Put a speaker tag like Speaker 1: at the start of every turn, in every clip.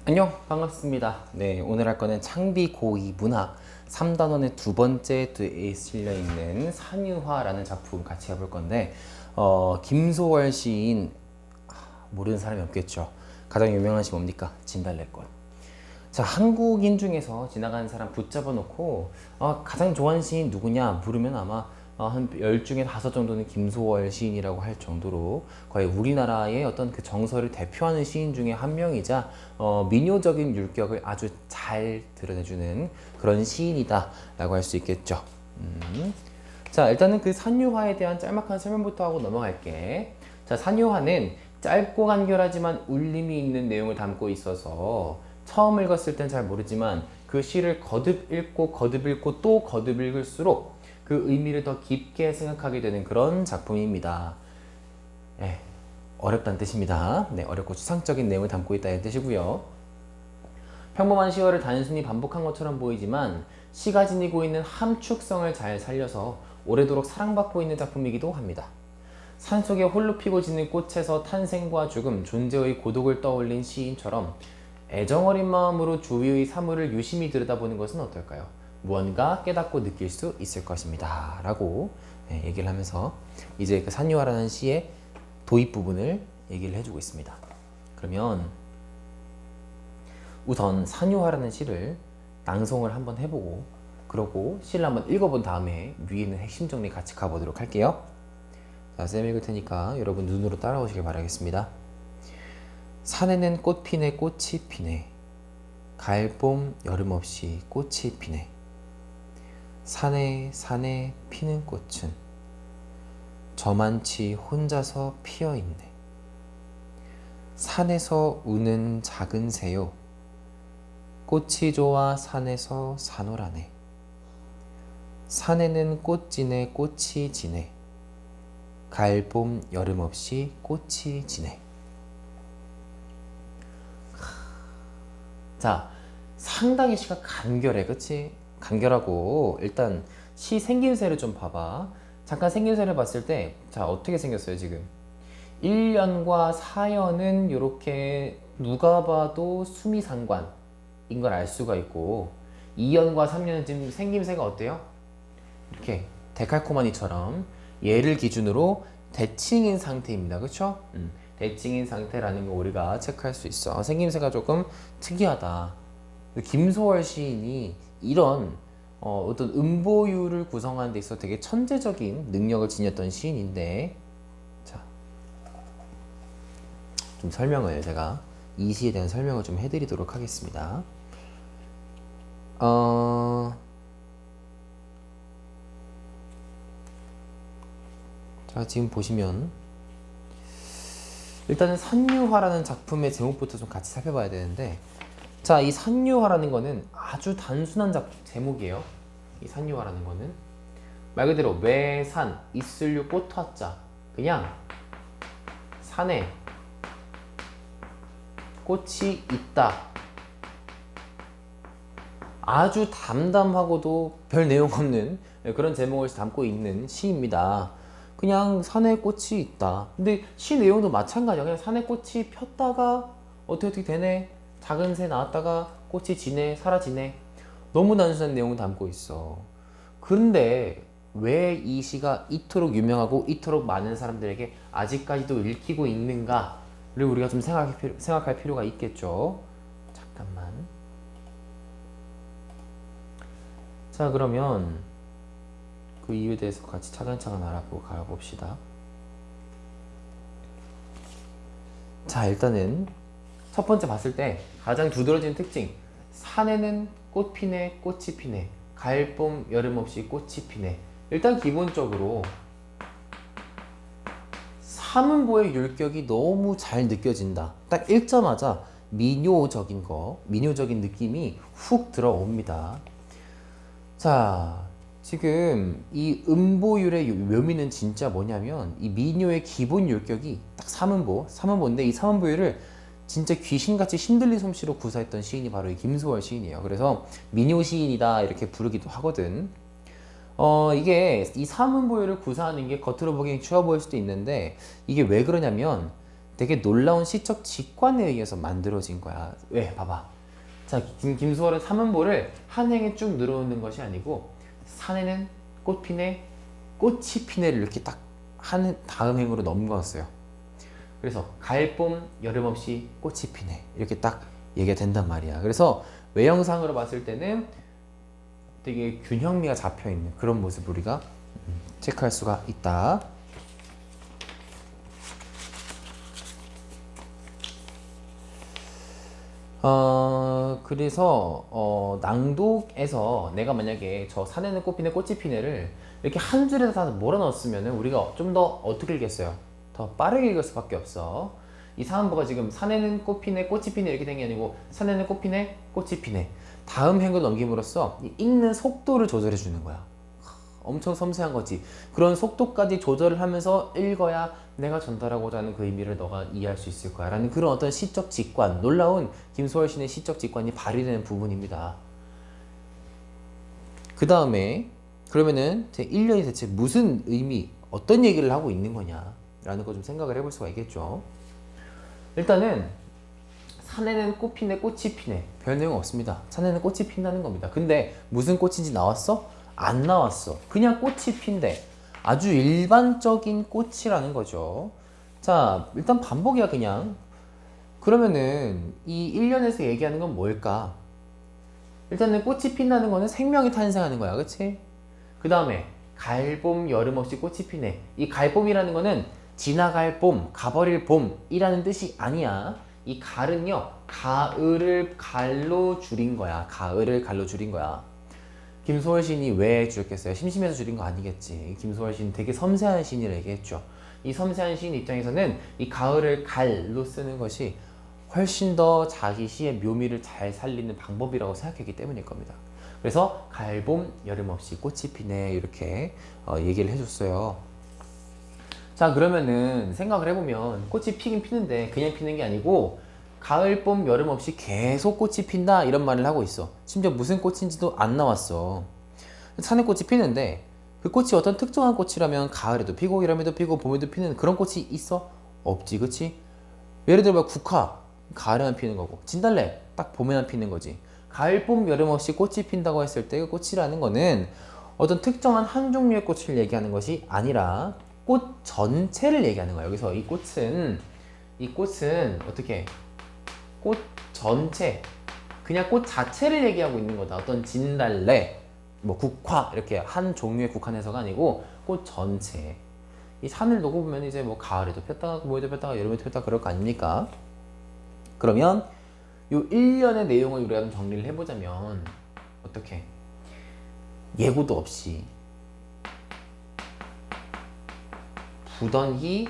Speaker 1: 안녕, 반갑습니다. 네, 오늘 할 거는 창비 고2 문학 3단원의 두 번째 에 실려있는 산유화라는 작품 같이 해볼 건데, 김소월 시인, 모르는 사람이 없겠죠. 가장 유명한 시 뭡니까? 진달래꽃. 자, 한국인 중에서 지나가는 사람 붙잡아 놓고 가장 좋아하는 시인 누구냐 물으면 아마 한 10 중에 5 정도는 김소월 시인이라고 할 정도로 거의 우리나라의 어떤 그 정서를 대표하는 시인 중에 한 명이자 민요적인 율격을 아주 잘 드러내주는 그런 시인이다 라고 할 수 있겠죠. 자, 일단은 그 산유화에 대한 짤막한 설명부터 하고 넘어갈게. 자, 산유화는 짧고 간결하지만 울림이 있는 내용을 담고 있어서 처음 읽었을 땐 잘 모르지만 그 시를 거듭 읽고 또 거듭 읽을수록 그 의미를 더 깊게 생각하게 되는 그런 작품입니다. 예, 어렵다는 뜻입니다. 네, 어렵고 추상적인 내용을 담고 있다는 뜻이고요. 평범한 시어를 단순히 반복한 것처럼 보이지만 시가 지니고 있는 함축성을 잘 살려서 오래도록 사랑받고 있는 작품이기도 합니다. 산속에 홀로 피고 지는 꽃에서 탄생과 죽음, 존재의 고독을 떠올린 시인처럼 애정어린 마음으로 주위의 사물을 유심히 들여다보는 것은 어떨까요? 무언가 깨닫고 느낄 수 있을 것입니다. 라고 얘기를 하면서 이제 그 산유화라는 시의 도입 부분을 얘기를 해주고 있습니다. 그러면 우선 산유화라는 시를 낭송을 한번 해보고 그러고 시를 한번 읽어본 다음에 위에 있는 핵심 정리 같이 가보도록 할게요. 자, 쌤 읽을 테니까 여러분 눈으로 따라오시길 바라겠습니다. 산에는 꽃 피네 꽃이 피네 가을봄 여름 없이 꽃이 피네 산에 피는 꽃은 저만치 혼자서 피어있네. 산에서 우는 작은 새요 꽃이 좋아 산에서 사노라네. 산에는 꽃 지네 꽃이 지네 가을봄 여름 없이 꽃이 지네. 자, 상당히 시가 간결해, 그치? 간결하고 일단 시 생김새를 좀 봐봐. 잠깐 생김새를 봤을 때, 자, 어떻게 생겼어요 지금? 1년과 4년은 이렇게 누가 봐도 수미상관인 걸 알 수가 있고 2년과 3년은 지금 생김새가 어때요? 이렇게 데칼코마니처럼 얘를 기준으로 대칭인 상태입니다. 그쵸? 대칭인 상태라는 거 우리가 체크할 수 있어. 생김새가 조금 특이하다. 김소월 시인이 이런 어떤 음보율을 구성하는 데 있어 되게 천재적인 능력을 지녔던 시인인데, 자, 좀 설명을 제가 이 시에 대한 설명을 좀 해드리도록 하겠습니다. 자, 지금 보시면 일단은 산유화라는 작품의 제목부터 좀 같이 살펴봐야 되는데, 자, 이 산유화라는 거는 아주 단순한 제목이에요. 이 산유화라는 거는 말 그대로 외산 이슬류 꽃화자, 그냥 산에 꽃이 있다. 아주 담담하고도 별 내용 없는 그런 제목을 담고 있는 시입니다. 그냥 산에 꽃이 있다. 근데 시 내용도 마찬가지야. 그냥 산에 꽃이 폈다가 어떻게 되네. 작은 새 나왔다가 꽃이 지네, 사라지네. 너무 단순한 내용을 담고 있어. 그런데 왜 이 시가 이토록 유명하고 이토록 많은 사람들에게 아직까지도 읽히고 있는가를 우리가 좀 생각할 필요가 있겠죠. 잠깐만. 자, 그러면 그 이유에 대해서 같이 차근차근 알아보고 가봅시다. 자, 일단은 첫 번째 봤을 때 가장 두드러지는 특징, 산에는 꽃 피네 꽃이 피네 가을봄 여름 없이 꽃이 피네. 일단 기본적으로 삼음보의 율격이 너무 잘 느껴진다. 딱 읽자마자 민요적인 느낌이 훅 들어옵니다. 자, 지금 이 음보율의 묘미는 진짜 뭐냐면 이 민요의 기본 율격이 딱 삼음보인데 이 삼음보율을 진짜 귀신같이 신들린 솜씨로 구사했던 시인이 바로 이 김소월 시인이에요. 그래서 민요 시인이다 이렇게 부르기도 하거든. 이게 이 삼음보율을 구사하는 게 겉으로 보기엔 쉬워 보일 수도 있는데 이게 왜 그러냐면 되게 놀라운 시적 직관에 의해서 만들어진 거야. 왜? 봐봐. 자, 김소월은 삼음보를 한 행에 쭉 늘어놓는 것이 아니고 산에는 꽃 피네, 꽃이 피네를 이렇게 딱 한 다음 행으로 넘어갔어요. 그래서 가을, 봄, 여름 없이 꽃이 피네 이렇게 딱 얘기가 된단 말이야. 그래서 외형상으로 봤을 때는 되게 균형미가 잡혀있는 그런 모습을 우리가 체크할 수가 있다. 그래서 낭독에서 내가 만약에 저 산에는 꽃피네 꽃이 피네를 이렇게 한 줄에다 다 몰아넣었으면 우리가 좀 더 어떻게 읽겠어요? 더 빠르게 읽을 수밖에 없어. 이 사음보가 지금 산에는 꽃피네 꽃이 피네 이렇게 된 게 아니고 산에는 꽃피네 꽃이 피네 다음 행을 넘김으로써 읽는 속도를 조절해 주는 거야. 엄청 섬세한 거지. 그런 속도까지 조절을 하면서 읽어야 내가 전달하고자 하는 그 의미를 너가 이해할 수 있을 거야 라는 그런 어떤 시적 직관, 놀라운 김소월 신의 시적 직관이 발휘되는 부분입니다. 그 다음에 그러면은 제 1년이 대체 무슨 의미, 어떤 얘기를 하고 있는 거냐 라는 거 좀 생각을 해볼 수가 있겠죠. 일단은 산에는 꽃 피네 꽃이 피네 별 내용 없습니다. 산에는 꽃이 핀다는 겁니다. 근데 무슨 꽃인지 나왔어? 안 나왔어. 그냥 꽃이 핀대. 아주 일반적인 꽃이라는 거죠. 자, 일단 반복이야 그냥. 그러면은 이 1년에서 얘기하는 건 뭘까? 일단은 꽃이 핀다는 거는 생명이 탄생하는 거야. 그치? 그 다음에 가을, 봄, 여름 없이 꽃이 피네. 이 가을, 봄이라는 거는 지나갈 봄, 가버릴 봄이라는 뜻이 아니야. 이 갈은요, 가을을 갈로 줄인 거야. 가을을 갈로 줄인 거야. 김소월 시인이 왜 줄였겠어요? 심심해서 줄인 거 아니겠지. 김소월 시인 되게 섬세한 시인이라 얘기했죠. 이 섬세한 시인 입장에서는 이 가을을 갈로 쓰는 것이 훨씬 더 자기 시의 묘미를 잘 살리는 방법이라고 생각했기 때문일 겁니다. 그래서 가을, 봄, 여름 없이 꽃이 피네 이렇게 얘기를 해줬어요. 자, 그러면은 생각을 해보면 꽃이 피긴 피는데 그냥 피는 게 아니고 가을, 봄, 여름 없이 계속 꽃이 핀다 이런 말을 하고 있어. 심지어 무슨 꽃인지도 안 나왔어. 산에 꽃이 피는데 그 꽃이 어떤 특정한 꽃이라면 가을에도 피고 여름에도 피고 봄에도 피는 그런 꽃이 있어? 없지, 그치? 예를 들어 국화, 가을에만 피는 거고 진달래, 딱 봄에만 피는 거지. 가을, 봄, 여름 없이 꽃이 핀다고 했을 때 그 꽃이라는 거는 어떤 특정한 한 종류의 꽃을 얘기하는 것이 아니라 꽃 전체를 얘기하는 거야. 여기서 이 꽃은 어떻게 꽃 전체, 그냥 꽃 자체를 얘기하고 있는 거다. 어떤 진달래, 뭐 국화 이렇게 한 종류에 국한해서가 아니고 꽃 전체. 이 산을 놓고 보면 이제 뭐 가을에도 폈다가 봄에도 폈다가 여름에도 폈다가 그럴 거 아닙니까? 그러면 요 1년의 내용을 우리가 좀 정리를 해보자면 어떻게 예고도 없이 부던히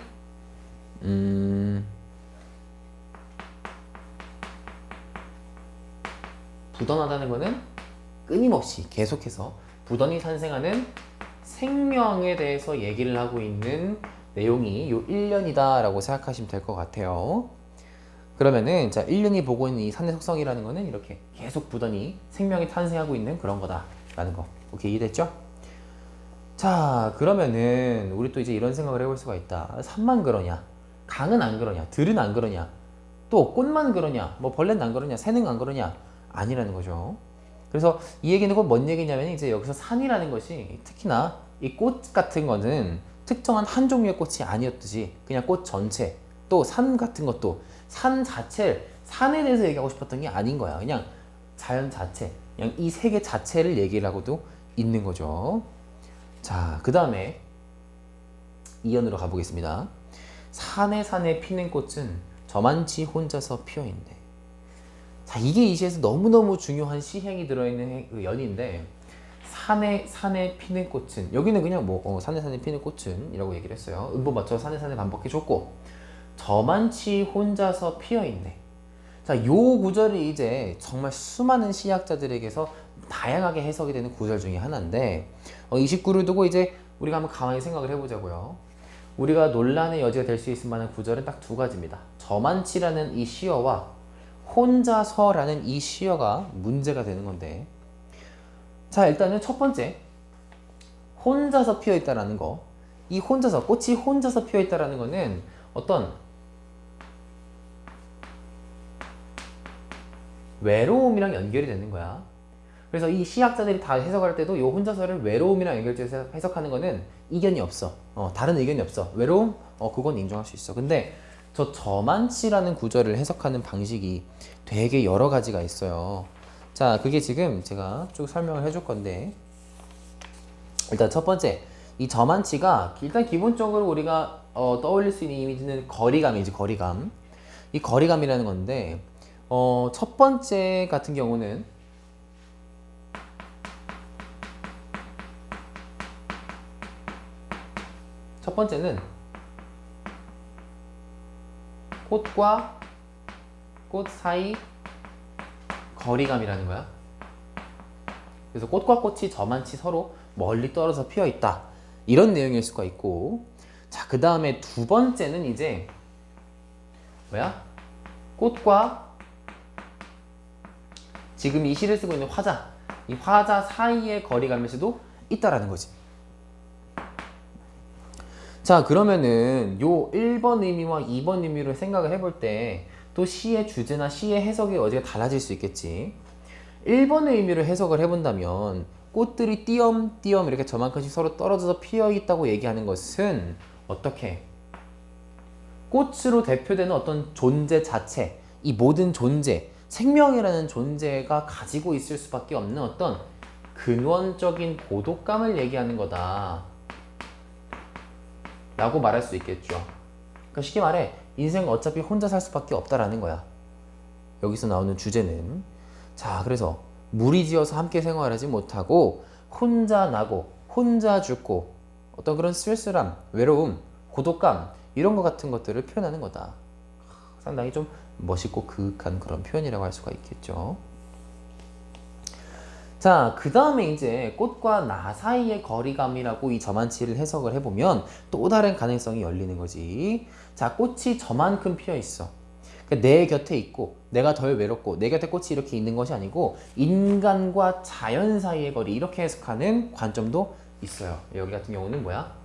Speaker 1: 부던하다는 거는 끊임없이 계속해서 부던히 탄생하는 생명에 대해서 얘기를 하고 있는 내용이 요 1년이다 라고 생각하시면 될 것 같아요. 그러면은 자 1년이 보고 있는 이 산의 속성이라는 거는 이렇게 계속 부던히 생명이 탄생하고 있는 그런 거다 라는 거. 오케이, 이해됐죠? 자, 그러면은 우리 또 이제 이런 생각을 해볼 수가 있다. 산만 그러냐, 강은 안 그러냐, 들은 안 그러냐, 또 꽃만 그러냐, 뭐 벌레는 안 그러냐, 새는 안 그러냐, 아니라는 거죠. 그래서 이 얘기는 곧 뭔 얘기냐면 이제 여기서 산이라는 것이 특히나 이 꽃 같은 거는 특정한 한 종류의 꽃이 아니었듯이 그냥 꽃 전체, 또 산 같은 것도 산 자체, 산에 대해서 얘기하고 싶었던 게 아닌 거야. 그냥 자연 자체, 그냥 이 세계 자체를 얘기를 하고도 있는 거죠. 자, 그 다음에 2연으로 가보겠습니다. 산에 피는 꽃은 저만치 혼자서 피어있네. 자, 이게 이 시에서 너무너무 중요한 시행이 들어있는 그 연인데 산에 피는 꽃은, 여기는 그냥 뭐 산에 피는 꽃은 이라고 얘기를 했어요. 음보 맞춰 산에 반복해줬고, 저만치 혼자서 피어있네. 자, 요 구절이 이제 정말 수많은 시학자들에게서 다양하게 해석이 되는 구절 중에 하나인데 29를 두고 이제 우리가 한번 가만히 생각을 해보자고요. 우리가 논란의 여지가 될 수 있을 만한 구절은 딱 두 가지입니다. 저만치라는 이 시어와 혼자서라는 이 시어가 문제가 되는 건데, 자, 일단은 첫 번째 혼자서 피어있다라는 거, 이 혼자서, 꽃이 혼자서 피어있다라는 거는 어떤 외로움이랑 연결이 되는 거야. 그래서 이 시학자들이 다 해석할 때도 이 혼자서를 외로움이랑 연결해서 해석하는 거는 이견이 없어. 다른 의견이 없어. 외로움? 그건 인정할 수 있어. 근데 저 저만치라는 구절을 해석하는 방식이 되게 여러 가지가 있어요. 자, 그게 지금 제가 쭉 설명을 해줄 건데, 일단 첫 번째, 이 저만치가 일단 기본적으로 우리가 떠올릴 수 있는 이미지는 거리감이지, 거리감. 이 거리감이라는 건데, 첫 번째 같은 경우는 첫 번째는 꽃과 꽃 사이 거리감이라는 거야. 그래서 꽃과 꽃이 저만치 서로 멀리 떨어져 피어 있다. 이런 내용일 수가 있고, 자, 그 다음에 두 번째는 이제 뭐야? 꽃과 지금 이 시를 쓰고 있는 화자, 이 화자 사이의 거리감일 수도 있다라는 거지. 자, 그러면은 요 1번 의미와 2번 의미로 생각을 해볼 때 또 시의 주제나 시의 해석의 여지가 달라질 수 있겠지. 1번의 의미를 해석을 해본다면 꽃들이 띄엄띄엄 이렇게 저만큼씩 서로 떨어져서 피어 있다고 얘기하는 것은 어떻게? 꽃으로 대표되는 어떤 존재 자체, 이 모든 존재, 생명이라는 존재가 가지고 있을 수밖에 없는 어떤 근원적인 고독감을 얘기하는 거다 라고 말할 수 있겠죠. 그러니까 쉽게 말해 인생은 어차피 혼자 살 수밖에 없다라는 거야. 여기서 나오는 주제는. 자, 그래서 무리지어서 함께 생활하지 못하고 혼자 나고 혼자 죽고 어떤 그런 쓸쓸함, 외로움, 고독감 이런 것 같은 것들을 표현하는 거다. 상당히 좀 멋있고 그윽한 그런 표현이라고 할 수가 있겠죠. 자, 그 다음에 이제 꽃과 나 사이의 거리감이라고 이 저만치를 해석을 해보면 또 다른 가능성이 열리는 거지. 자, 꽃이 저만큼 피어 있어. 그러니까 내 곁에 있고 내가 덜 외롭고 내 곁에 꽃이 이렇게 있는 것이 아니고 인간과 자연 사이의 거리, 이렇게 해석하는 관점도 있어요. 여기 같은 경우는 뭐야?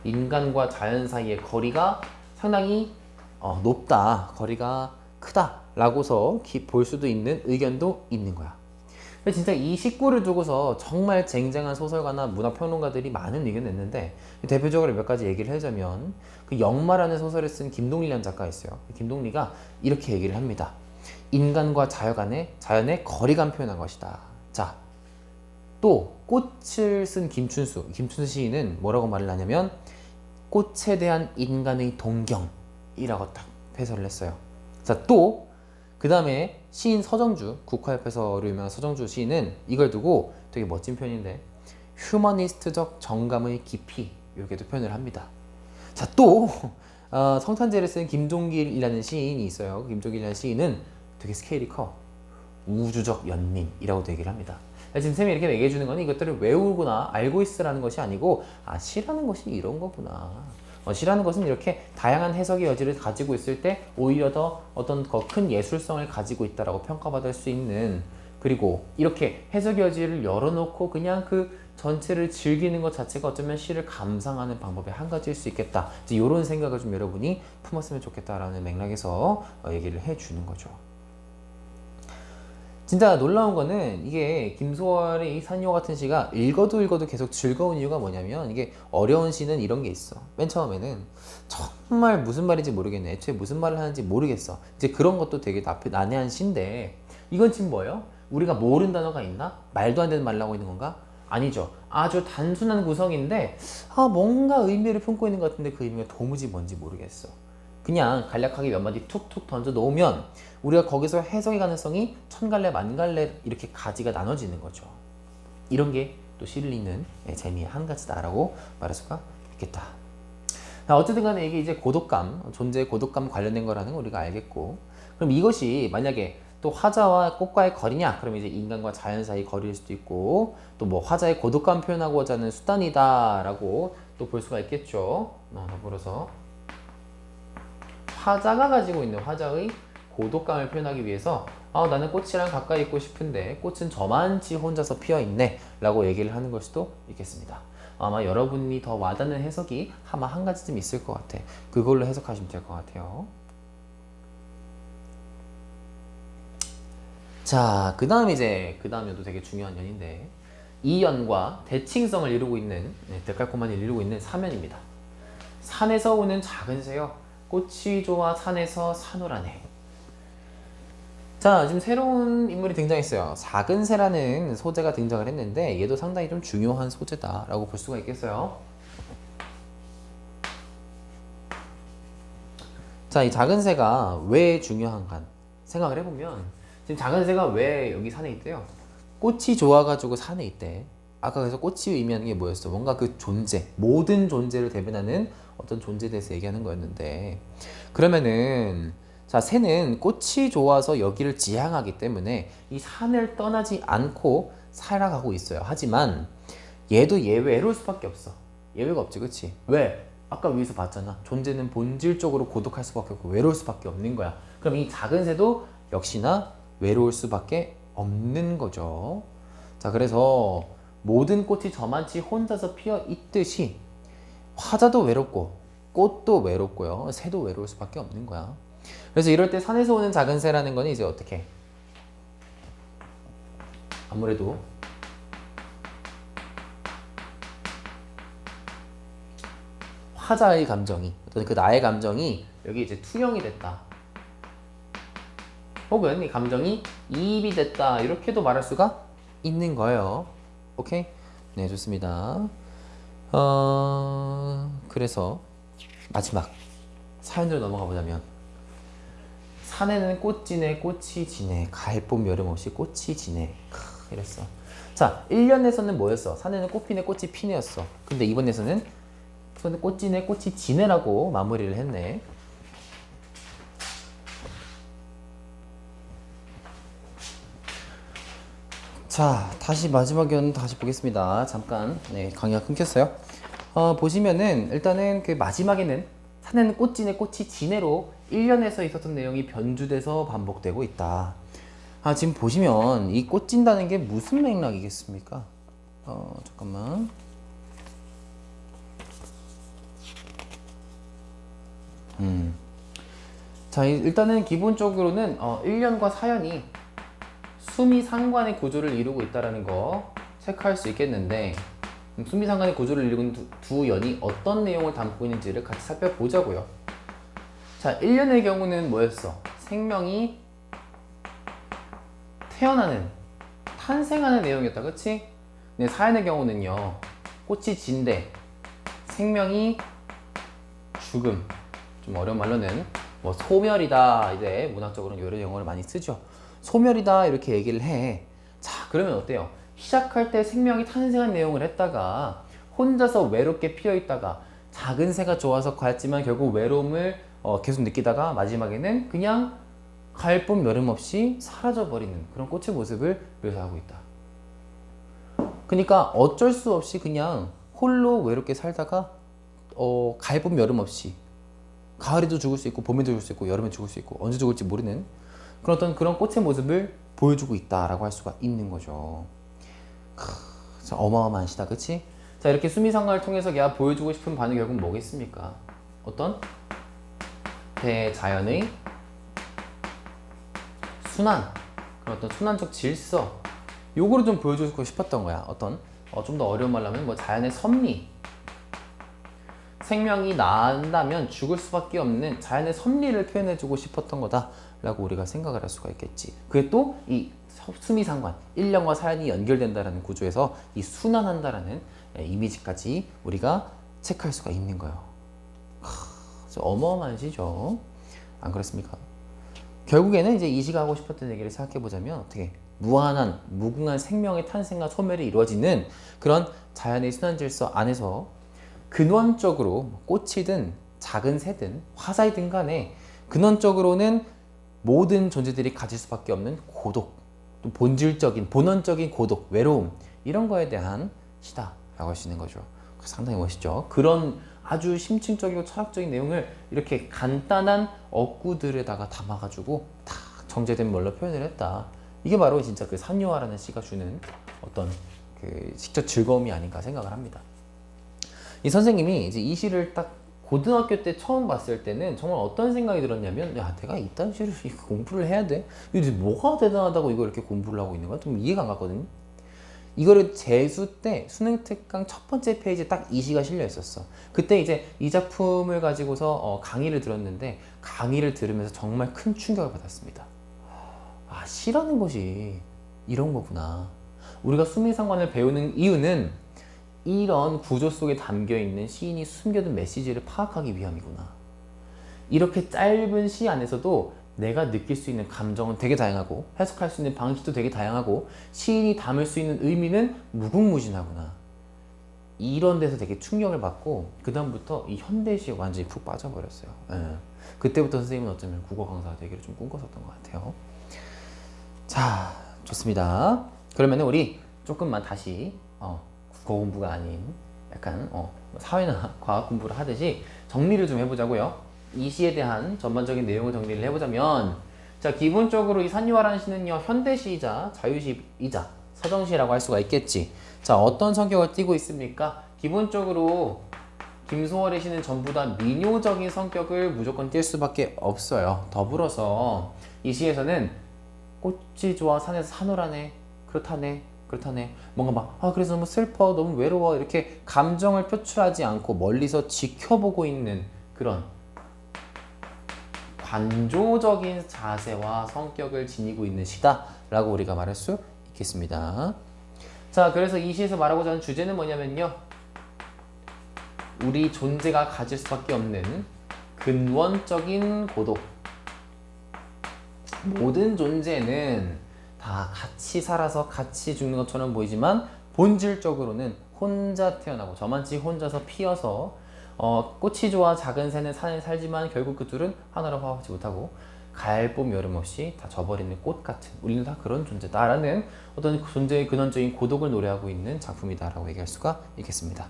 Speaker 1: 인간과 자연 사이의 거리가 상당히 높다, 거리가 크다 라고서 볼 수도 있는 의견도 있는 거야. 진짜 이 식구를 두고서 정말 쟁쟁한 소설가나 문화평론가들이 많은 의견을 냈는데, 대표적으로 몇 가지 얘기를 하자면 그 역마라는 소설을 쓴 김동리라는 작가가 있어요. 김동리가 이렇게 얘기를 합니다. 인간과 자연의 거리감 표현한 것이다. 자, 또 꽃을 쓴 김춘수 시인은 뭐라고 말을 하냐면 꽃에 대한 인간의 동경이라고 딱 해설을 했어요. 자, 또 그 다음에 시인 서정주, 국화협회서로 유명한 서정주 시인은 이걸 두고 되게 멋진 표현인데 휴머니스트적 정감의 깊이, 이렇게도 표현을 합니다. 자, 또 성탄제를 쓴 김종길이라는 시인이 있어요. 김종길이라는 시인은 되게 스케일이 커. 우주적 연민이라고도 얘기를 합니다. 지금 쌤이 이렇게 얘기해 주는 거는 이것들을 외우거나 알고 있으라는 것이 아니고, 시라는 것이 이런 거구나. 시라는 것은 이렇게 다양한 해석의 여지를 가지고 있을 때 오히려 더 어떤 더 큰 예술성을 가지고 있다라고 평가받을 수 있는, 그리고 이렇게 해석 여지를 열어놓고 그냥 그 전체를 즐기는 것 자체가 어쩌면 시를 감상하는 방법의 한 가지일 수 있겠다. 이제 이런 생각을 좀 여러분이 품었으면 좋겠다라는 맥락에서 얘기를 해주는 거죠. 진짜 놀라운 거는 이게 김소월의 이 산이호 같은 시가 읽어도 계속 즐거운 이유가 뭐냐면, 이게 어려운 시는 이런 게 있어. 맨 처음에는 정말 무슨 말인지 모르겠네, 애초에 무슨 말을 하는지 모르겠어, 이제 그런 것도 되게 난해한 시인데, 이건 지금 뭐예요? 우리가 모르는 단어가 있나? 말도 안 되는 말을 하고 있는 건가? 아니죠. 아주 단순한 구성인데 뭔가 의미를 품고 있는 것 같은데 그 의미가 도무지 뭔지 모르겠어. 그냥 간략하게 몇 마디 툭툭 던져 놓으면 우리가 거기서 해석의 가능성이 천갈래 만갈래 이렇게 가지가 나눠지는 거죠. 이런 게 또 시를 읽는 재미의 한 가지다라고 말할 수가 있겠다. 어쨌든 간에 이게 이제 고독감, 존재의 고독감 관련된 거라는 걸 우리가 알겠고, 그럼 이것이 만약에 또 화자와 꽃과의 거리냐? 그럼 이제 인간과 자연 사이 거리일 수도 있고, 또 뭐 화자의 고독감 표현하고자 하는 수단이다라고 또 볼 수가 있겠죠. 더불어서 화자가 가지고 있는 화자의 고독감을 표현하기 위해서 나는 꽃이랑 가까이 있고 싶은데 꽃은 저만치 혼자서 피어있네 라고 얘기를 하는 걸 수도 있겠습니다. 아마 여러분이 더 와닿는 해석이 아마 한 가지쯤 있을 것 같아. 그걸로 해석하시면 될 것 같아요. 자, 그 다음 연도 되게 중요한 연인데, 이 연과 대칭성을 이루고 있는, 데칼코마니를 이루고 있는 사면입니다. 산에서 오는 작은 새요, 꽃이 좋아 산에서 산호라네. 자, 지금 새로운 인물이 등장했어요. 작은 새라는 소재가 등장을 했는데, 얘도 상당히 좀 중요한 소재다라고 볼 수가 있겠어요. 자, 이 작은 새가 왜 중요한가 생각을 해보면, 지금 작은 새가 왜 여기 산에 있대요? 꽃이 좋아가지고 산에 있대. 아까 그래서 꽃이 의미하는 게 뭐였어? 뭔가 그 존재, 모든 존재를 대변하는 어떤 존재에 대해서 얘기하는 거였는데, 그러면은 자, 새는 꽃이 좋아서 여기를 지향하기 때문에 이 산을 떠나지 않고 살아가고 있어요. 하지만 얘도 예외로 올 수밖에 없어. 예외가 없지, 그치? 왜? 아까 위에서 봤잖아. 존재는 본질적으로 고독할 수밖에 없고 외로울 수밖에 없는 거야. 그럼 이 작은 새도 역시나 외로울 수밖에 없는 거죠. 자, 그래서 모든 꽃이 저만치 혼자서 피어 있듯이 화자도 외롭고 꽃도 외롭고요. 새도 외로울 수밖에 없는 거야. 그래서 이럴 때 산에서 오는 작은 새라는 건 이제 어떻게? 아무래도 화자의 감정이, 어떤 그 나의 감정이 여기 이제 투영이 됐다. 혹은 이 감정이 이입이 됐다. 이렇게도 말할 수가 있는 거예요. 오케이? 네, 좋습니다. 그래서 마지막 사연으로 넘어가 보자면, 산에는 꽃지네 꽃이 지네 가을봄 여름 없이 꽃이 지네 이랬어. 자, 1년에서는 뭐였어? 산에는 꽃피네 꽃이 피네였어. 근데 이번에서는 꽃지네 꽃이 지네라고 마무리를 했네. 자, 다시 마지막 연 다시 보겠습니다. 잠깐 강의가 끊겼어요. 보시면은 일단은 그 마지막에는 산에는 꽃지네 꽃이 지네로 1년에서 있었던 내용이 변주돼서 반복되고 있다. 지금 보시면 이 꽃진다는 게 무슨 맥락이겠습니까? 잠깐만. 자, 일단은 기본적으로는 1년과 사연이 수미상관의 구조를 이루고 있다는 거 체크할 수 있겠는데, 수미상관의 구조를 이루는 두 연이 어떤 내용을 담고 있는지를 같이 살펴보자고요. 자, 1년의 경우는 뭐였어? 생명이 태어나는, 탄생하는 내용이었다, 그치? 근데 사연의 경우는요, 꽃이 진대, 생명이 죽음, 좀 어려운 말로는 뭐 소멸이다, 이제 문학적으로는 이런 용어를 많이 쓰죠. 소멸이다 이렇게 얘기를 해. 자, 그러면 어때요? 시작할 때 생명이 탄생한 내용을 했다가 혼자서 외롭게 피어 있다가 작은 새가 좋아서 갔지만 결국 외로움을 계속 느끼다가 마지막에는 그냥 가을봄 여름 없이 사라져버리는 그런 꽃의 모습을 묘사하고 있다. 그러니까 어쩔 수 없이 그냥 홀로 외롭게 살다가 가을봄 여름 없이 가을에도 죽을 수 있고 봄에도 죽을 수 있고 여름에 죽을 수 있고 언제 죽을지 모르는 그런 꽃의 모습을 보여주고 있다라고 할 수가 있는 거죠. 어마어마한 시다, 그치? 자, 이렇게 수미상관을 통해서 걔가 보여주고 싶은 바는 결국 뭐겠습니까? 어떤 대자연의 순환, 그런 어떤 순환적 질서, 요거를 좀 보여주고 싶었던 거야. 어떤 좀 더 어려운 말로 하면 뭐 자연의 섭리, 생명이 난다면 죽을 수밖에 없는 자연의 섭리를 표현해주고 싶었던 거다라고 우리가 생각을 할 수가 있겠지. 그게 또 이 수미상관, 1년과 사연이 연결된다라는 구조에서 이 순환한다라는 이미지까지 우리가 체크할 수가 있는 거예요. 어마어마한 시죠. 안 그렇습니까? 결국에는 이제 이 시가 하고 싶었던 얘기를 생각해보자면 어떻게 무한한, 무궁한 생명의 탄생과 소멸이 이루어지는 그런 자연의 순환 질서 안에서 근원적으로 꽃이든 작은 새든 화사이든 간에 근원적으로는 모든 존재들이 가질 수밖에 없는 고독, 또 본질적인, 본원적인 고독, 외로움, 이런 거에 대한 시다라고 할 수 있는 거죠. 상당히 멋있죠. 그런 아주 심층적이고 철학적인 내용을 이렇게 간단한 어구들에다가 담아가지고 다 정제된 말로 표현을 했다. 이게 바로 진짜 그 산유화라는 시가 주는 어떤 그 시적 즐거움이 아닌가 생각을 합니다. 이 선생님이 이제 이 시를 딱 고등학교 때 처음 봤을 때는 정말 어떤 생각이 들었냐면, 야, 내가 이딴 시를 공부를 해야 돼? 이게 뭐가 대단하다고 이걸 이렇게 공부를 하고 있는 거야? 좀 이해가 안 갔거든요. 이거를 재수 때 수능 특강 첫 번째 페이지에 딱 이 시가 실려 있었어. 그때 이제 이 작품을 가지고서 강의를 들었는데, 강의를 들으면서 정말 큰 충격을 받았습니다. 아, 시라는 것이 이런 거구나. 우리가 수미상관을 배우는 이유는 이런 구조 속에 담겨 있는 시인이 숨겨둔 메시지를 파악하기 위함이구나. 이렇게 짧은 시 안에서도 내가 느낄 수 있는 감정은 되게 다양하고, 해석할 수 있는 방식도 되게 다양하고, 시인이 담을 수 있는 의미는 무궁무진하구나. 이런 데서 되게 충격을 받고, 그 다음부터 이 현대시에 완전히 푹 빠져버렸어요. 예. 그때부터 선생님은 어쩌면 국어 강사가 되기를 좀 꿈꿨었던 것 같아요. 자, 좋습니다. 그러면 우리 조금만 다시 국어 공부가 아닌 약간 사회나 과학 공부를 하듯이 정리를 좀 해보자고요. 이 시에 대한 전반적인 내용을 정리를 해보자면, 자, 기본적으로 이 산유화라는 시는요, 현대시이자 자유시이자 서정시라고 할 수가 있겠지. 자, 어떤 성격을 띠고 있습니까? 기본적으로 김소월의 시는 전부 다 민요적인 성격을 무조건 띌 수밖에 없어요. 더불어서 이 시에서는 꽃이 좋아 산에서 산호라네, 그렇다네, 그렇다네, 뭔가 막 그래서 너무 슬퍼, 너무 외로워, 이렇게 감정을 표출하지 않고 멀리서 지켜보고 있는 그런 관조적인 자세와 성격을 지니고 있는 시다 라고 우리가 말할 수 있겠습니다. 자, 그래서 이 시에서 말하고자 하는 주제는 뭐냐면요, 우리 존재가 가질 수밖에 없는 근원적인 고독. 모든 존재는 다 같이 살아서 같이 죽는 것처럼 보이지만 본질적으로는 혼자 태어나고 저만치 혼자서 피어서 꽃이 좋아 작은 새는 산에 살지만 결국 그 둘은 하나로 화합하지 못하고 가을봄 여름 없이 다 져버리는 꽃 같은, 우리는 다 그런 존재다라는 어떤 존재의 근원적인 고독을 노래하고 있는 작품이다라고 얘기할 수가 있겠습니다.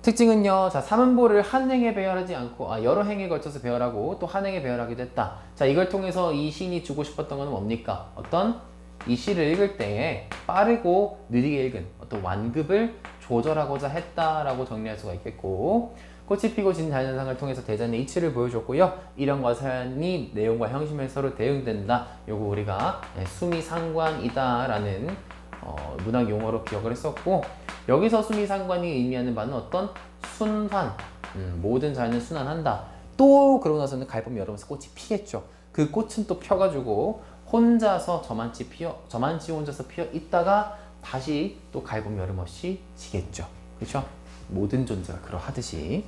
Speaker 1: 특징은요, 자, 삼음보를 한 행에 배열하지 않고 여러 행에 걸쳐서 배열하고 또 한 행에 배열하기도 했다. 자, 이걸 통해서 이 시인이 주고 싶었던 건 뭡니까? 어떤 이 시를 읽을 때에 빠르고 느리게 읽은 어떤 완급을 조절하고자 했다라고 정리할 수가 있겠고, 꽃이 피고 진 자연상을 통해서 대전의 이치를 보여줬고요. 이령과 사연이 내용과 형식에 서로 대응된다. 요거 우리가 수미상관이다라는 문학 용어로 기억을 했었고, 여기서 수미상관이 의미하는 바는 어떤 순환, 모든 자연은 순환한다. 또 그러고 나서는 가을봄 여름에서 꽃이 피겠죠. 그 꽃은 또 펴가지고 혼자서 저만치 혼자서 피어 있다가 다시 또 가을봄 여름 없이 지겠죠. 그렇죠? 모든 존재가 그러하듯이.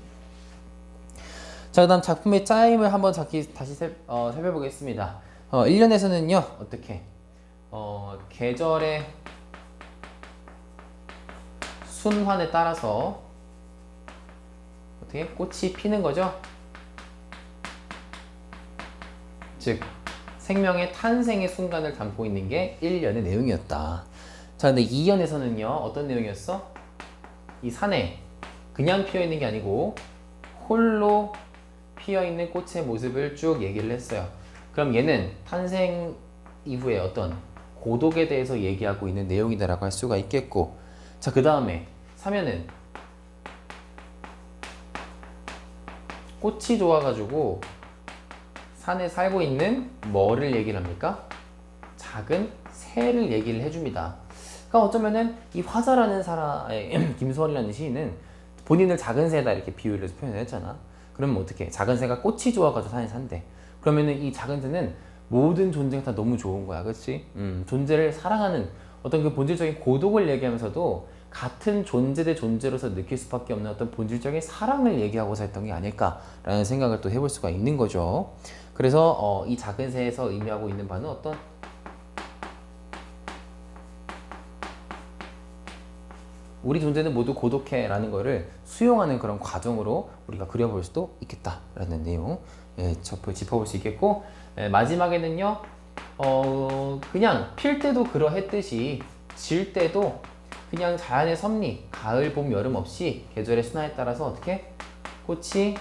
Speaker 1: 자, 그 다음 작품의 짜임을 한번 다시 살펴보겠습니다. 1년에서는요 어떻게 계절의 순환에 따라서 어떻게 꽃이 피는 거죠. 즉 생명의 탄생의 순간을 담고 있는 게 1년의 내용이었다. 자, 근데 2년에서는요 어떤 내용이었어? 이 산에 그냥 피어 있는 게 아니고 홀로 피어 있는 꽃의 모습을 쭉 얘기를 했어요. 그럼 얘는 탄생 이후에 어떤 고독에 대해서 얘기하고 있는 내용이다라고 할 수가 있겠고, 자, 그 다음에 3년은 꽃이 좋아가지고 산에 살고 있는 뭐를 얘기를 합니까? 작은 새를 얘기를 해줍니다. 그러니까 어쩌면은 이 화자라는 사람의 김소월이라는 시인은 본인을 작은 새다 이렇게 비유를 해서 표현을 했잖아. 그러면 어떻게? 작은 새가 꽃이 좋아가지고 산에 산대. 그러면은 이 작은 새는 모든 존재가 다 너무 좋은 거야, 그렇지? 존재를 사랑하는 어떤 그 본질적인 고독을 얘기하면서도 같은 존재 대 존재로서 느낄 수밖에 없는 어떤 본질적인 사랑을 얘기하고자 했던 게 아닐까라는 생각을 또 해볼 수가 있는 거죠. 그래서 이 작은 새에서 의미하고 있는 바는 어떤 우리 존재는 모두 고독해라는 거를 수용하는 그런 과정으로 우리가 그려볼 수도 있겠다라는 내용 짚어볼 수 있겠고, 마지막에는요 그냥 필 때도 그러했듯이 질 때도 그냥 자연의 섭리, 가을, 봄, 여름 없이 계절의 순환에 따라서 어떻게 꽃이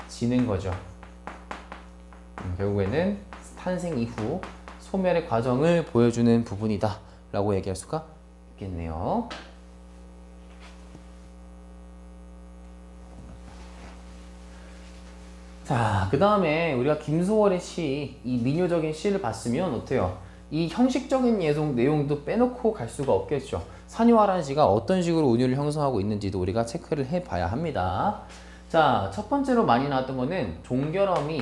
Speaker 1: 지는 거죠. 결국에는 탄생 이후 소멸의 과정을 보여주는 부분이다 라고 얘기할 수가 있겠네요. 자, 그 다음에 우리가 김소월의 시, 이 민요적인 시를 봤으면 어때요? 이 형식적인 내용도 빼놓고 갈 수가 없겠죠. 산유화라는 시가 어떤 식으로 운율을 형성하고 있는지도 우리가 체크를 해봐야 합니다. 자, 첫 번째로 많이 나왔던 거는 종결음이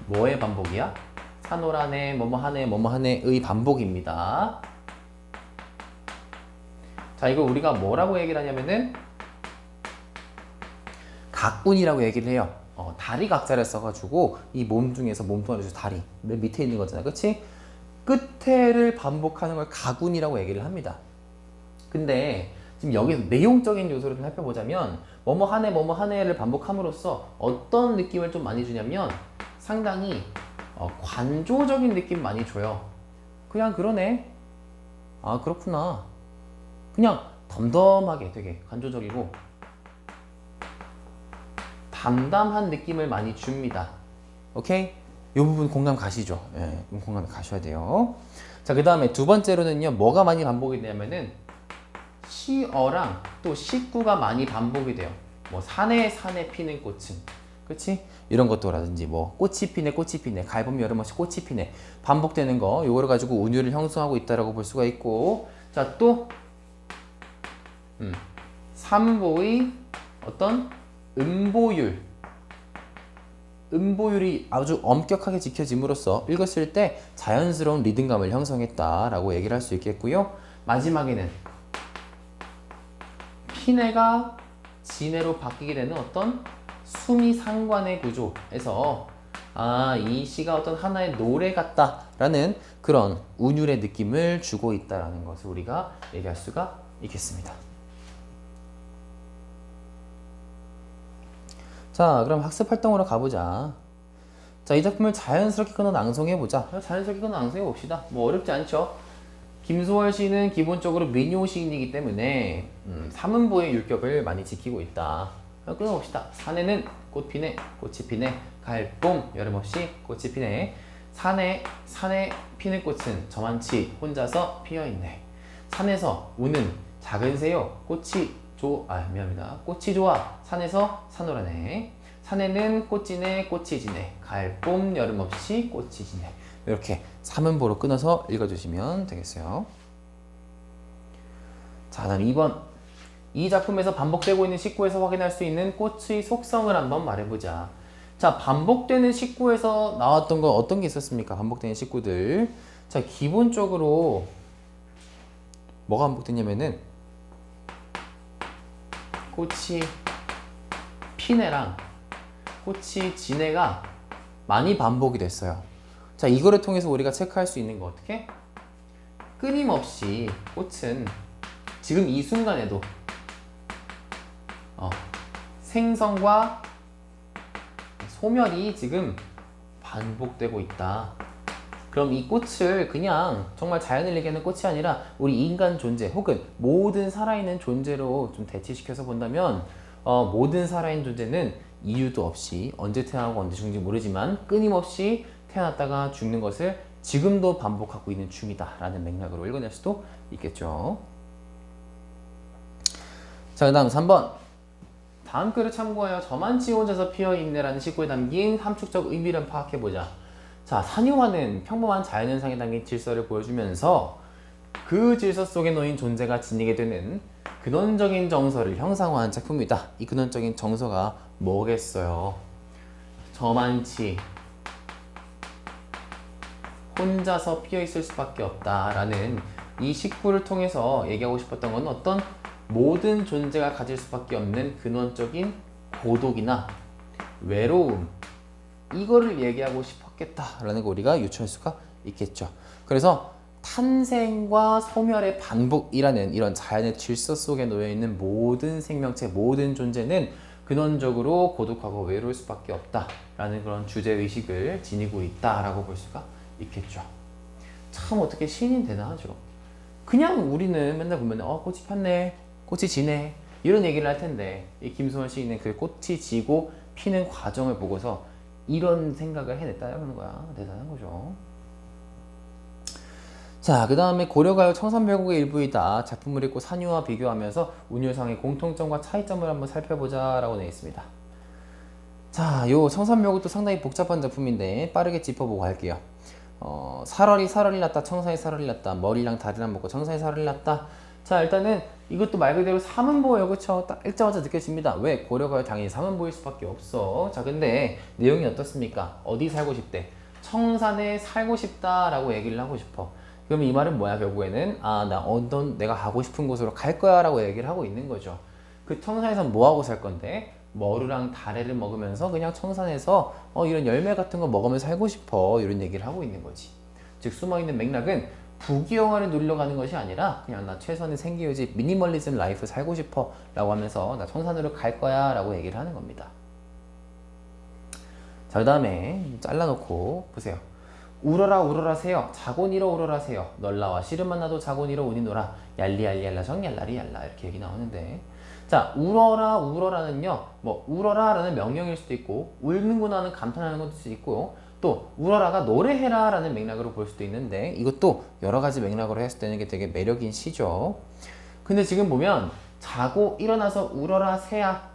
Speaker 1: 뭐의 반복이야? 산호라네, 뭐뭐하네, 뭐뭐하네의 반복입니다. 자, 이거 우리가 뭐라고 얘기를 하냐면은 각운이라고 얘기를 해요. 다리 각자를 써가지고 이 몸 중에서 몸뚱아리 다리 맨 밑에 있는 거잖아, 그치? 끝에를 반복하는 걸 각운이라고 얘기를 합니다. 근데 지금 여기서 내용적인 요소를 좀 살펴보자면 뭐뭐하네 뭐뭐하네를 반복함으로써 어떤 느낌을 좀 많이 주냐면 상당히 관조적인 느낌 많이 줘요. 그냥 그러네. 아, 그렇구나. 그냥 덤덤하게 되게 관조적이고 담담한 느낌을 많이 줍니다. 오케이? 이 부분 공감 가시죠? 예, 공감 가셔야 돼요. 자, 그 다음에 두 번째로는요, 뭐가 많이 반복이 되냐면은 시어랑 또 식구가 많이 반복이 돼요. 뭐 산에 피는 꽃은, 그치? 이런 것도라든지 뭐 꽃이 피네 가을봄 여름없이 꽃이 피네 반복되는 거, 요거를 가지고 운율을 형성하고 있다라고 볼 수가 있고, 자, 또 삼보의 어떤 음보율이 아주 엄격하게 지켜짐으로써 읽었을 때 자연스러운 리듬감을 형성했다라고 얘기를 할 수 있겠고요. 마지막에는 피네가 진해로 바뀌게 되는 어떤 수미상관의 구조에서 이 시가 어떤 하나의 노래 같다라는 그런 운율의 느낌을 주고 있다라는 것을 우리가 얘기할 수가 있겠습니다. 자, 그럼 학습 활동으로 가보자. 자, 이 작품을 자연스럽게 끊어 낭송해보자. 자연스럽게 끊어 낭송해봅시다. 뭐 어렵지 않죠? 김소월 시는 기본적으로 민요 시인이기 때문에 삼음보의 율격을 많이 지키고 있다. 끊어봅시다. 산에는 꽃 피네, 꽃이 피네, 가을봄 여름없이 꽃이 피네. 산에 피는 꽃은 저만치 혼자서 피어있네. 산에서 우는 작은 새요 미안합니다. 꽃이 좋아 산에서 산호라네. 산에는 꽃지네 꽃이 지네 가을봄 여름없이 꽃이 지네. 이렇게 삼음보로 끊어서 읽어주시면 되겠어요. 자, 다음 2번. 이 작품에서 반복되고 있는 식구에서 확인할 수 있는 꽃의 속성을 한번 말해보자. 자, 반복되는 식구에서 나왔던 건 어떤 게 있었습니까? 반복되는 식구들. 자, 기본적으로 뭐가 반복되냐면은 꽃이 피네랑 꽃이 지네가 많이 반복이 됐어요. 자, 이거를 통해서 우리가 체크할 수 있는 거 어떻게? 끊임없이 꽃은 지금 이 순간에도 생성과 소멸이 지금 반복되고 있다. 그럼 이 꽃을 그냥 정말 자연을 얘기하는 꽃이 아니라 우리 인간 존재 혹은 모든 살아있는 존재로 좀 대치시켜서 본다면 모든 살아있는 존재는 이유도 없이 언제 태어나고 언제 죽는지 모르지만 끊임없이 태어났다가 죽는 것을 지금도 반복하고 있는 중이다 라는 맥락으로 읽어낼 수도 있겠죠. 자, 그 다음 3번. 다음 글을 참고하여 저만치 혼자서 피어있네 라는 식구에 담긴 함축적 의미를 파악해보자. 자, 산유화는 평범한 자연현상에 담긴 질서를 보여주면서 그 질서 속에 놓인 존재가 지니게 되는 근원적인 정서를 형상화한 작품이다. 이 근원적인 정서가 뭐겠어요? 저만치 혼자서 피어있을 수밖에 없다라는 이 식구를 통해서 얘기하고 싶었던 건 어떤 모든 존재가 가질 수밖에 없는 근원적인 고독이나 외로움, 이거를 얘기하고 싶었겠다라는 거 우리가 유추할 수가 있겠죠. 그래서 탄생과 소멸의 반복이라는 이런 자연의 질서 속에 놓여있는 모든 생명체, 모든 존재는 근원적으로 고독하고 외로울 수밖에 없다라는 그런 주제의식을 지니고 있다라고 볼 수가 있겠죠. 참 어떻게 시인이 대단하죠. 그냥 우리는 맨날 보면 꽃이 폈네, 꽃이 지네 이런 얘기를 할 텐데 이 김소월 시인은 그 꽃이 지고 피는 과정을 보고서 이런 생각을 해냈다는 거야. 대단한 거죠. 자, 그 다음에 고려가요 청산별곡의 일부이다. 작품을 읽고 산유와 비교하면서 운율상의 공통점과 차이점을 한번 살펴보자 라고 되어 있습니다. 자, 요 청산별곡도 상당히 복잡한 작품인데 빠르게 짚어보고 갈게요. 살얼이 살얼이 났다, 청산이 살얼이 났다, 머리랑 다리랑 먹고 청산이 살얼이 났다. 자, 일단은 이것도 말 그대로 사문보예요. 그쵸? 딱 읽자마자 느껴집니다. 왜? 고려가요 당연히 사문보일 수밖에 없어. 자, 근데 내용이 어떻습니까? 어디 살고 싶대? 청산에 살고 싶다라고 얘기를 하고 싶어. 그럼 이 말은 뭐야? 결국에는 나 어떤 내가 가고 싶은 곳으로 갈 거야 라고 얘기를 하고 있는 거죠. 그 청산에서 뭐 하고 살 건데? 머루랑 다래를 먹으면서 그냥 청산에서 이런 열매 같은 거 먹으면서 살고 싶어, 이런 얘기를 하고 있는 거지. 즉 숨어있는 맥락은 부귀영화를 누리러 가는 것이 아니라 그냥 나 최선의 생계유지 미니멀리즘 라이프 살고 싶어 라고 하면서 나 청산으로 갈 거야 라고 얘기를 하는 겁니다. 자, 그 다음에 잘라놓고 보세요. 울어라 울어라 새여 자곤 일어 울어라 새여 널라와 씨름만 나도 자곤 일어 우니 놀아 얄리얄리 얄라 정얄라리 얄라, 이렇게 얘기 나오는데, 자, 울어라 울어라는요, 뭐 울어라라는 명령일 수도 있고 울는구나는 감탄하는 것도 수도 있고요, 또 울어라가 노래해라 라는 맥락으로 볼 수도 있는데, 이것도 여러 가지 맥락으로 했을 때는 게 되게 매력인 시죠. 근데 지금 보면 자고 일어나서 울어라 새야,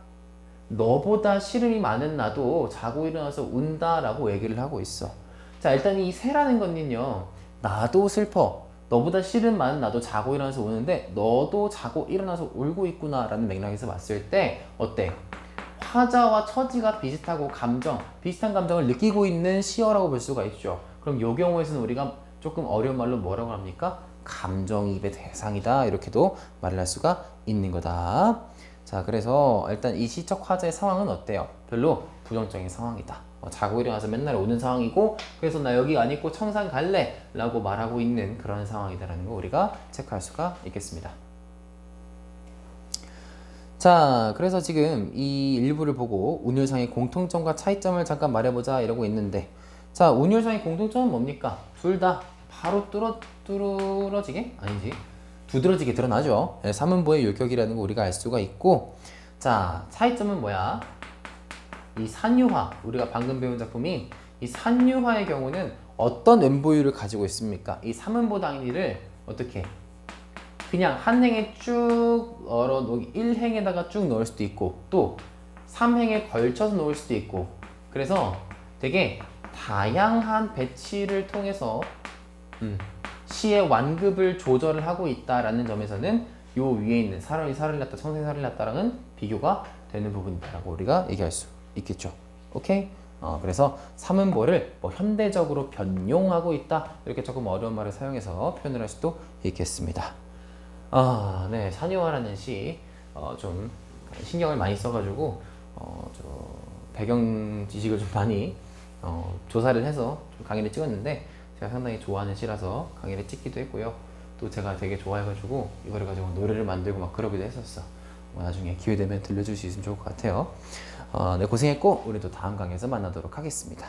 Speaker 1: 너보다 시름이 많은 나도 자고 일어나서 운다 라고 얘기를 하고 있어. 자, 일단 이 새라는 거는요, 나도 슬퍼, 너보다 시름 많은 나도 자고 일어나서 우는데 너도 자고 일어나서 울고 있구나 라는 맥락에서 봤을 때 어때? 화자와 처지가 비슷하고 비슷한 감정을 느끼고 있는 시어라고 볼 수가 있죠. 그럼 이 경우에서는 우리가 조금 어려운 말로 뭐라고 합니까? 감정이입의 대상이다, 이렇게도 말을 할 수가 있는 거다. 자, 그래서 일단 이 시적 화자의 상황은 어때요? 별로 부정적인 상황이다. 자고 일어나서 맨날 오는 상황이고, 그래서 나 여기 안 있고 청산 갈래 라고 말하고 있는 그런 상황이다라는 거 우리가 체크할 수가 있겠습니다. 자, 그래서 지금 이 일부를 보고 운율상의 공통점과 차이점을 잠깐 말해보자 이러고 있는데, 자, 운율상의 공통점은 뭡니까? 둘 다 바로 뚫어지게? 아니지, 두드러지게 드러나죠. 사문보의 율격이라는 거 우리가 알 수가 있고, 자, 차이점은 뭐야? 이 산유화, 우리가 방금 배운 작품이 이 산유화의 경우는 어떤 왼보율을 가지고 있습니까? 이 사문보 단위를 어떻게 그냥 한 행에 쭉 얼어 1행에다가 쭉 넣을 수도 있고, 또 3행에 걸쳐서 놓을 수도 있고, 그래서 되게 다양한 배치를 통해서 시의 완급을 조절을 하고 있다라는 점에서는 요 위에 있는 살얼이 살얼이 났다, 청산이 살얼이 났다랑은 비교가 되는 부분이다라고 우리가 얘기할 수 있겠죠. 오케이? 그래서 사문보를 뭐 현대적으로 변용하고 있다, 이렇게 조금 어려운 말을 사용해서 표현을 할 수도 있겠습니다. 네, 산유화라는 시 좀 신경을 많이 써가지고 저 배경 지식을 좀 많이 조사를 해서 좀 강의를 찍었는데, 제가 상당히 좋아하는 시라서 강의를 찍기도 했고요. 또 제가 되게 좋아해가지고 이거를 가지고 노래를 만들고 막 그러기도 했었어. 나중에 기회 되면 들려줄 수 있으면 좋을 것 같아요. 네, 고생했고 우리 또 다음 강의에서 만나도록 하겠습니다.